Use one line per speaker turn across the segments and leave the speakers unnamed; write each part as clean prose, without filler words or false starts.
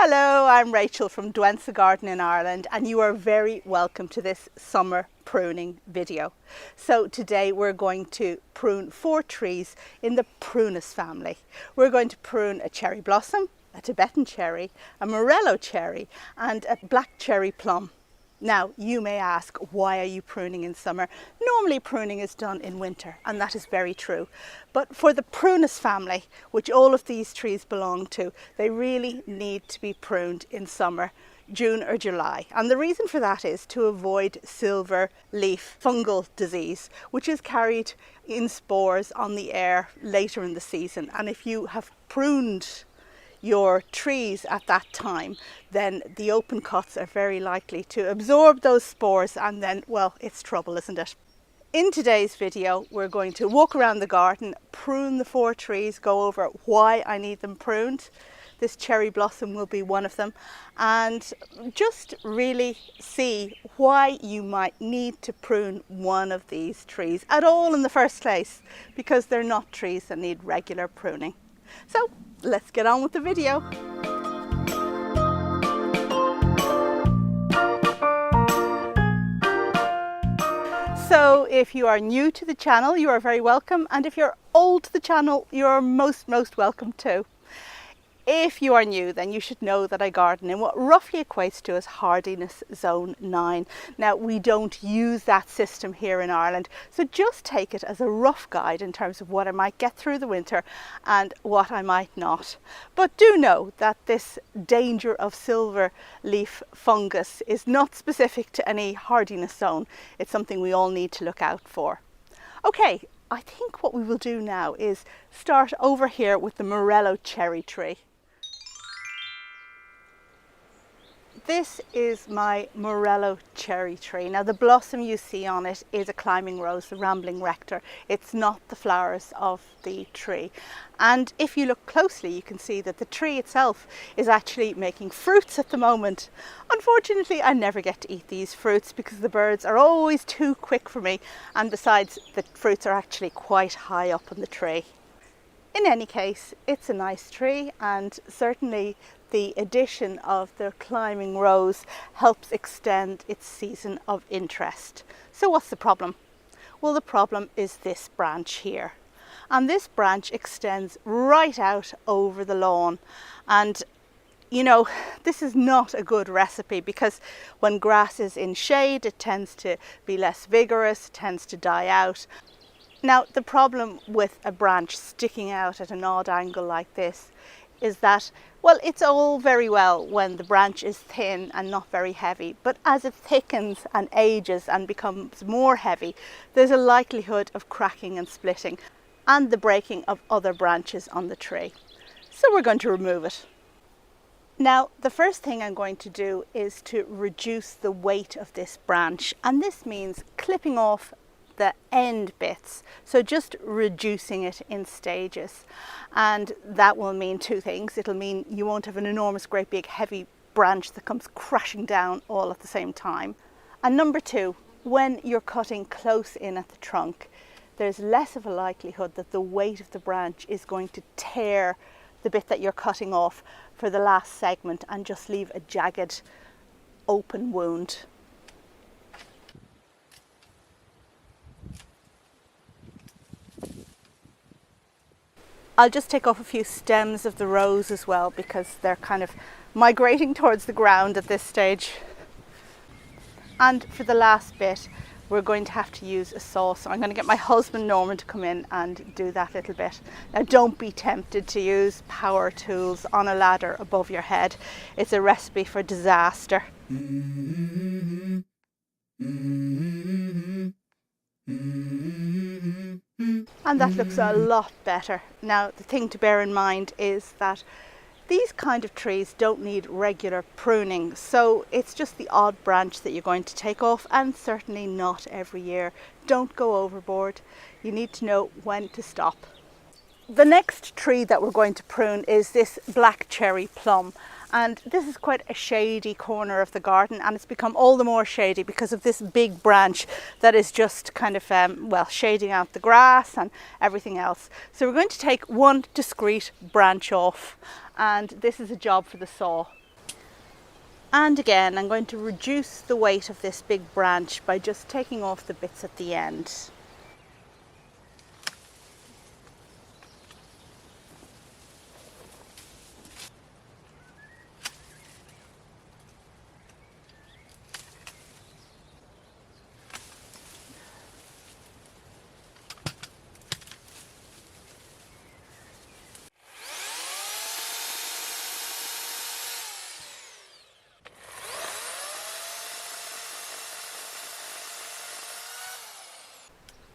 Hello, I'm Rachel from Douentza Garden in Ireland, and you are very welcome to this summer pruning video. So today we're going to prune 4 trees in the Prunus family. We're going to prune a cherry blossom, a Tibetan cherry, a Morello cherry and a black cherry plum. Now, you may ask, why are you pruning in summer? Normally pruning is done in winter, and that is very true. But for the Prunus family, which all of these trees belong to, they really need to be pruned in summer, June or July. And the reason for that is to avoid silver leaf fungal disease, which is carried in spores on the air later in the season. And if you have pruned your trees at that time, then the open cuts are very likely to absorb those spores, and then, well, it's trouble, isn't it? In today's video, we're going to walk around the garden, prune the 4 trees, go over why I need them pruned. This cherry blossom will be one of them, and just really see why you might need to prune one of these trees at all in the first place, because they're not trees that need regular pruning. So let's get on with the video. So if you are new to the channel, you are very welcome, and if you're old to the channel, you're most welcome too. If you are new, then you should know that I garden in what roughly equates to as hardiness zone 9. Now, we don't use that system here in Ireland, so just take it as a rough guide in terms of what I might get through the winter and what I might not. But do know that this danger of silver leaf fungus is not specific to any hardiness zone. It's something we all need to look out for. Okay, I think what we will do now is start over here with the Morello cherry tree. This is my Morello cherry tree. Now, the blossom you see on it is a climbing rose, the rambling rector. It's not the flowers of the tree. And if you look closely, you can see that the tree itself is actually making fruits at the moment. Unfortunately, I never get to eat these fruits because the birds are always too quick for me. And besides, the fruits are actually quite high up on the tree. In any case, it's a nice tree, and certainly the addition of the climbing rose helps extend its season of interest. So what's the problem? Well, the problem is this branch here. And this branch extends right out over the lawn. And you know, this is not a good recipe, because when grass is in shade, it tends to be less vigorous, tends to die out. Now, the problem with a branch sticking out at an odd angle like this is that, well, it's all very well when the branch is thin and not very heavy, but as it thickens and ages and becomes more heavy, there's a likelihood of cracking and splitting and the breaking of other branches on the tree. So we're going to remove it. Now, the first thing I'm going to do is to reduce the weight of this branch, and this means clipping off the end bits, so just reducing it in stages. And that will mean 2 things. It'll mean you won't have an enormous, great big heavy branch that comes crashing down all at the same time. And number 2, when you're cutting close in at the trunk, there's less of a likelihood that the weight of the branch is going to tear the bit that you're cutting off for the last segment and just leave a jagged open wound. I'll just take off a few stems of the rose as well, because they're kind of migrating towards the ground at this stage. And for the last bit, we're going to have to use a saw. So I'm going to get my husband Norman to come in and do that little bit. Now, don't be tempted to use power tools on a ladder above your head. It's a recipe for disaster. And that looks a lot better. Now, the thing to bear in mind is that these kind of trees don't need regular pruning, so it's just the odd branch that you're going to take off, and certainly not every year. Don't go overboard. You need to know when to stop. The next tree that we're going to prune is this black cherry plum. And this is quite a shady corner of the garden, and it's become all the more shady because of this big branch that is just kind of, well, shading out the grass and everything else. So we're going to take one discrete branch off, and this is a job for the saw. And again, I'm going to reduce the weight of this big branch by just taking off the bits at the end.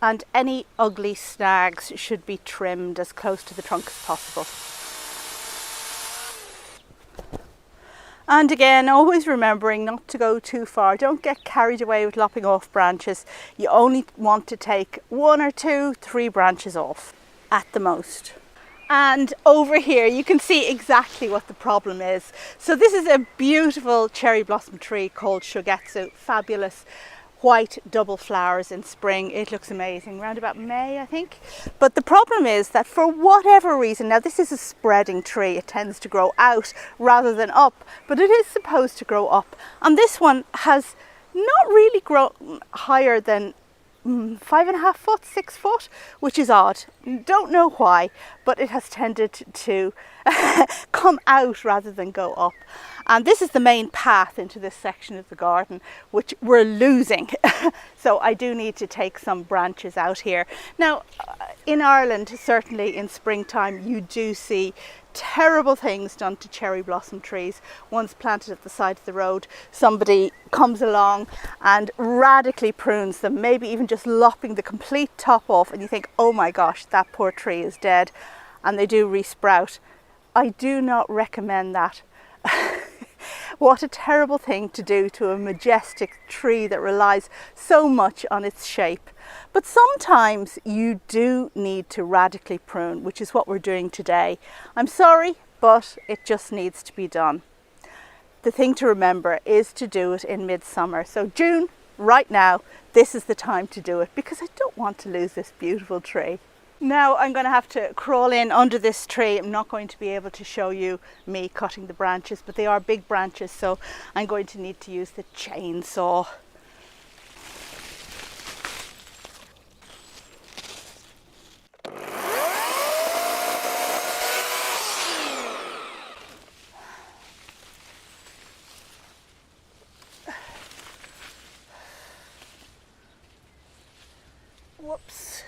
And any ugly snags should be trimmed as close to the trunk as possible. And again, always remembering not to go too far. Don't get carried away with lopping off branches. You only want to take 1 or 2, 3 branches off at the most. And over here you can see exactly what the problem is. So this is a beautiful cherry blossom tree called Shogetsu. Fabulous white double flowers in spring. It looks amazing around about May, I think. But the problem is that for whatever reason, now this is a spreading tree, it tends to grow out rather than up, but it is supposed to grow up, and this one has not really grown higher than 5.5 foot, 6 foot, which is odd. Don't know why, but it has tended to come out rather than go up. And this is the main path into this section of the garden, which we're losing. So I do need to take some branches out here. Now, in Ireland, certainly in springtime, you do see terrible things done to cherry blossom trees. One's planted at the side of the road. Somebody comes along and radically prunes them, maybe even just lopping the complete top off, and you think, oh my gosh, that poor tree is dead. And they do resprout. I do not recommend that. What a terrible thing to do to a majestic tree that relies so much on its shape. But sometimes you do need to radically prune, which is what we're doing today. I'm sorry, but it just needs to be done. The thing to remember is to do it in midsummer. So June, right now, this is the time to do it, because I don't want to lose this beautiful tree. Now I'm going to have to crawl in under this tree. I'm not going to be able to show you me cutting the branches, but they are big branches, so I'm going to need to use the chainsaw. Whoops.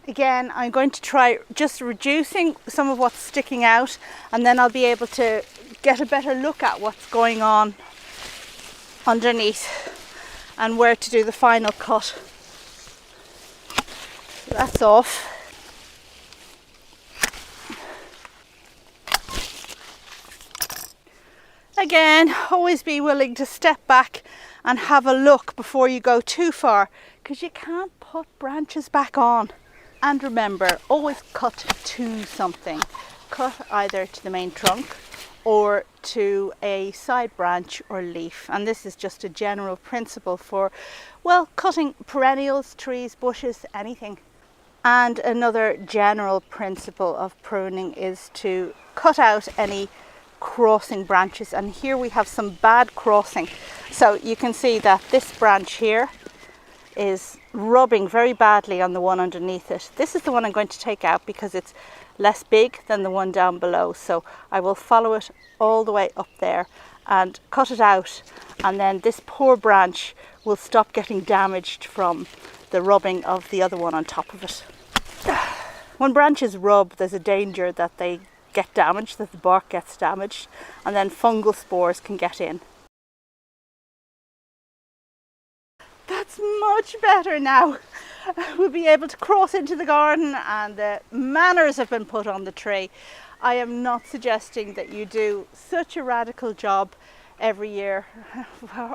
Again, I'm going to try just reducing some of what's sticking out, and then I'll be able to get a better look at what's going on underneath and where to do the final cut. So that's off. Again, always be willing to step back and have a look before you go too far, because you can't put branches back on. And remember, always cut to something. Cut either to the main trunk or to a side branch or leaf. And this is just a general principle for, well, cutting perennials, trees, bushes, anything. And another general principle of pruning is to cut out any crossing branches. And here we have some bad crossing. So you can see that this branch here is rubbing very badly on the one underneath it. This is the one I'm going to take out because it's less big than the one down below. So I will follow it all the way up there and cut it out, and then this poor branch will stop getting damaged from the rubbing of the other one on top of it. When branches rub, there's a danger that they get damaged, that the bark gets damaged, and then fungal spores can get in. That's much better now. We'll be able to cross into the garden, and the manners have been put on the tree. I am not suggesting that you do such a radical job every year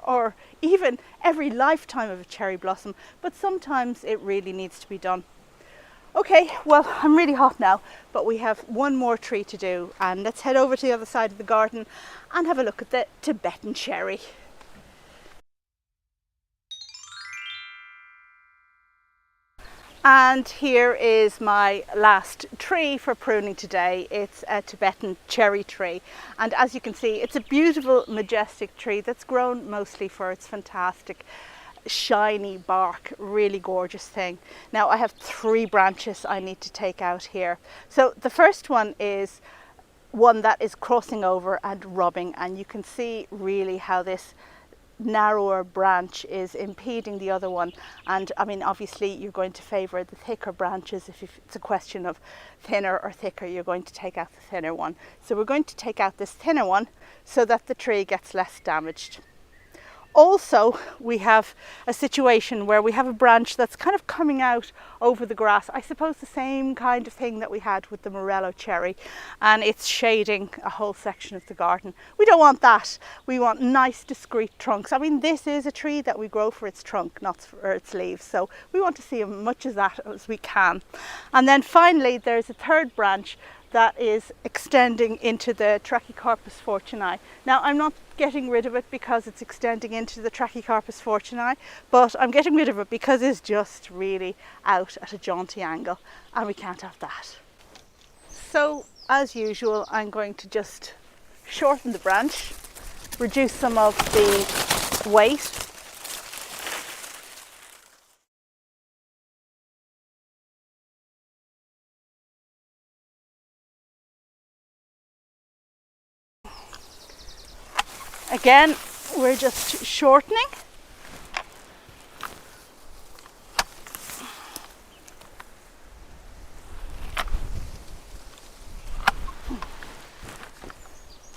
or even every lifetime of a cherry blossom, but sometimes it really needs to be done. Okay, well, I'm really hot now, but we have one more tree to do, and let's head over to the other side of the garden and have a look at the Tibetan cherry. And here is my last tree for pruning today. It's a Tibetan cherry tree, and as you can see, it's a beautiful, majestic tree that's grown mostly for its fantastic shiny bark. Really gorgeous thing. Now I have 3 branches I need to take out here. So the first one is one that is crossing over and rubbing, and you can see really how this narrower branch is impeding the other one. And I mean, obviously you're going to favor the thicker branches. If it's a question of thinner or thicker, you're going to take out the thinner one. So we're going to take out this thinner one so that the tree gets less damaged. Also, we have a situation where we have a branch that's kind of coming out over the grass. I suppose the same kind of thing that we had with the Morello cherry, and it's shading a whole section of the garden. We don't want that. We want nice, discreet trunks. I mean, this is a tree that we grow for its trunk, not for its leaves. So we want to see as much of that as we can. And then finally, there's a third branch that is extending into the Trachycarpus fortunei. Now I'm not getting rid of it because it's extending into the Trachycarpus fortunei, but I'm getting rid of it because it's just really out at a jaunty angle, and we can't have that. So as usual, I'm going to just shorten the branch, reduce some of the weight. Again, we're just shortening.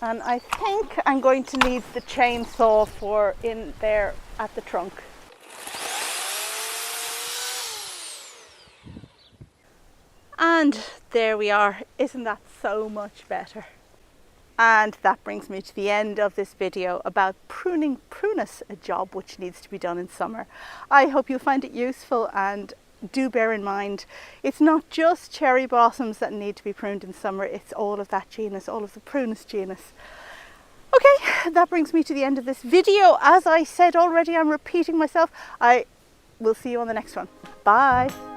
And I think I'm going to need the chainsaw for in there at the trunk. And there we are. Isn't that so much better? And that brings me to the end of this video about pruning Prunus, a job which needs to be done in summer. I hope you'll find it useful, and do bear in mind, it's not just cherry blossoms that need to be pruned in summer, it's all of that genus, all of the Prunus genus. Okay, that brings me to the end of this video. As I said already, I'm repeating myself. I will see you on the next one. Bye.